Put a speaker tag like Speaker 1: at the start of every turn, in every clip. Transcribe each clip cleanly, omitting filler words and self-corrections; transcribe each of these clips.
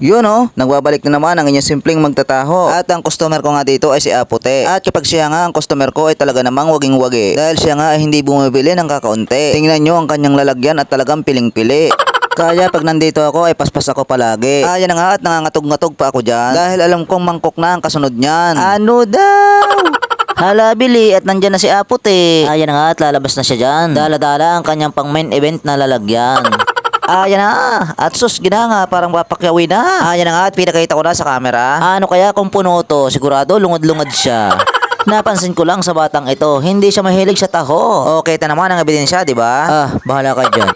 Speaker 1: Yun nagbabalik na naman ang inyong simpleng magtataho. At ang customer ko nga dito ay si Apote. At kapag siya nga ang customer ko ay talaga namang waging-wagi. Dahil siya nga ay hindi bumibili ng kakaunti. Tingnan nyo ang kanyang lalagyan at talagang piling-pili. Kaya pag nandito ako ay paspas ako palagi. Yan na nga at nangangatog-ngatog pa ako dyan. Dahil alam kong mangkok na ang kasunod niyan. Ano daw? Hala, bili at nandyan na si Apote. Yan na nga at lalabas na siya dyan. Dala-dala ang kanyang pang main event na lalagyan. Yan na. At sus, ginanga, parang papakyawi na. Yan na nga at pinakita ko na sa camera. Ano kaya kung puno to? Sigurado lungad-lungad siya. Napansin ko lang sa batang ito, hindi siya mahilig sa taho. Okay, ta naman ang ebidensya, di ba? Bahala kayo dyan.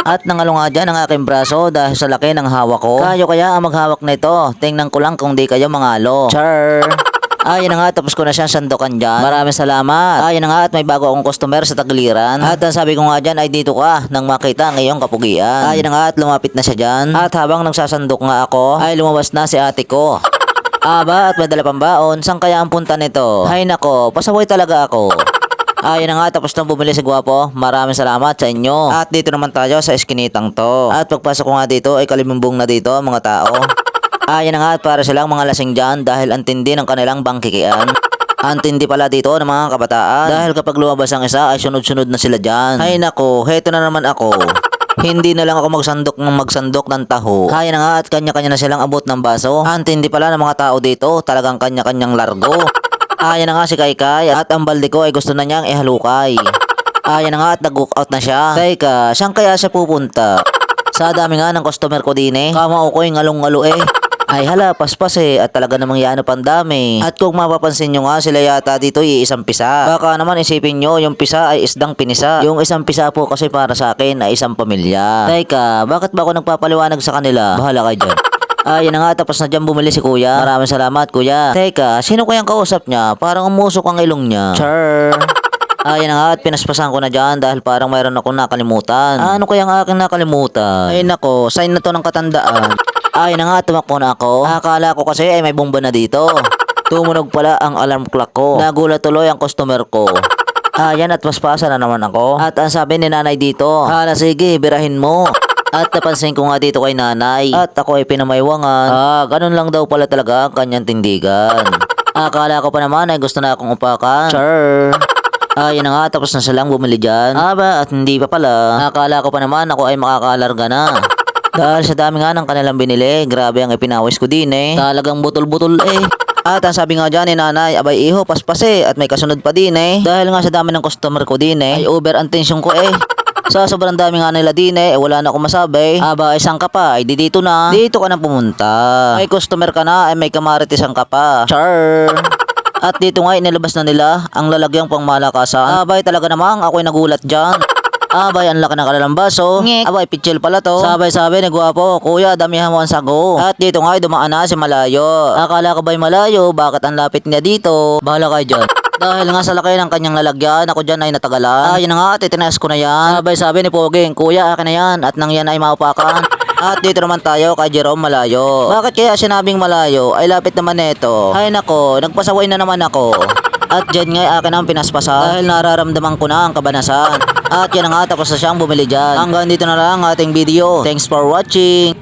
Speaker 1: At nangalunga dyan ang aking braso dahil sa laki ng hawak ko. Kayo kaya ang maghawak nito. Tingnan ko lang kung di kayo mangalo. Char! Yan na nga, tapos ko na siyang sandokan dyan. Maraming salamat. Yan na nga at may bago akong customer sa Tagiliran. At ang sabi ko nga dyan ay dito ka nang makita ang iyong kapugian. Yan na nga at lumapit na siya dyan. At habang nagsasandok nga ako ay lumabas na si ate ko. At may dala pang baon. Saan kaya ang punta nito? Hay nako, pasaway talaga ako. Yan na nga, tapos nang bumili si Guwapo. Maraming salamat sa inyo. At dito naman tayo sa eskinitang to. At pagpasok ko nga dito ay kalimumbong na dito mga tao. Yan na nga at para silang mga lasing dyan dahil antindi ng kanilang bangkikian. Antindi pala dito ng mga kabataan dahil kapag lumabas ang isa ay sunod-sunod na sila dyan. Hay nako, heto na naman ako. Hindi na lang ako magsandok ng taho. Yan na nga at kanya-kanya na silang abot ng baso. Antindi pala ng mga tao dito, talagang kanya-kanyang largo. Yan na nga si Kaikai at ang balde ko ay gusto na niyang ihalukay. Yan na nga at nag-walk out na siya. Teka, saan kaya siya pupunta? Sa dami nga ng customer ko din kamao ko yung ngalong-ngalo Ay hala, paspas at talaga namang yano pandami. At kung mapapansin nyo nga, sila yata dito isang pisa. Baka naman isipin nyo, yung pisa ay isdang pinisa. Yung isang pisa po kasi para sa akin ay isang pamilya. Teka, bakit ba ako nagpapaliwanag sa kanila? Bahala kayo dyan. Yan na nga, tapos na dyan bumili si kuya. Maraming salamat kuya. Teka, sino kayang kausap niya? Parang umusok ang ilong niya. Char! Yan na nga at pinaspasan ko na dyan dahil parang mayroon akong nakalimutan. Ano kaya ang aking nakalimutan? Ay nako, sign na to ng katandaan. Yan na nga, tumakbo na ako. Akala ko kasi ay may bomba na dito. Tumunog pala ang alarm clock ko. Nagulat tuloy ang customer ko. Yan at paspasa na naman ako. At ang sabi ni nanay dito, hala sige, birahin mo. At napansin ko nga dito kay nanay. At ako ay pinamaywangan. Ganun lang daw pala talaga ang kanyang tindigan. Akala ko pa naman ay gusto na akong upakan. Sure. Yan na nga, tapos na silang bumili dyan. At hindi pa pala. Akala ko pa naman ako ay makakalarga na. Dahil sa dami nga ng kanilang binili, grabe ang ipinawis ko din Talagang butol-butol At ang sabi nga dyan ni nanay, abay iho, paspas at may kasunod pa din Dahil nga sa dami ng customer ko din ay over ang tension ko Sa sobrang dami nga nila din wala na akong masabi. Isang ka pa, ay di dito na. Dito ka na pumunta. May customer ka na, ay may kamaritisang ka pa. Char! At dito nga inilabas na nila ang lalagyang pang malakasan. Talaga namang ako'y nagulat dyan. Ang laki ng kanilang baso. Pitchil pala to. Sabay-sabay ni Guwapo, kuya, damihan mo ang sago. At dito nga dumaan na si Malayo. Akala ko ba'y Malayo? Bakit ang lapit niya dito? Bahala kayo dyan. Dahil nga sa laki ng kanyang lalagyan, ako dyan ay natagalan. Yun na nga, titinas ko na yan. Sabay-sabay ni Poging, kuya, akin na yan. At nang yan ay maupakan. At dito naman tayo kay Jerome Malayo. Bakit kaya sinabing Malayo? Ay lapit naman neto. Ay nako, nagpasaway na naman ako. At dyan nga akin ang pinaspasa dahil nararamdaman ko na ang kabanasan. At yan na nga, tapos na siyang bumili dyan. Hanggang dito na lang ating video. Thanks for watching.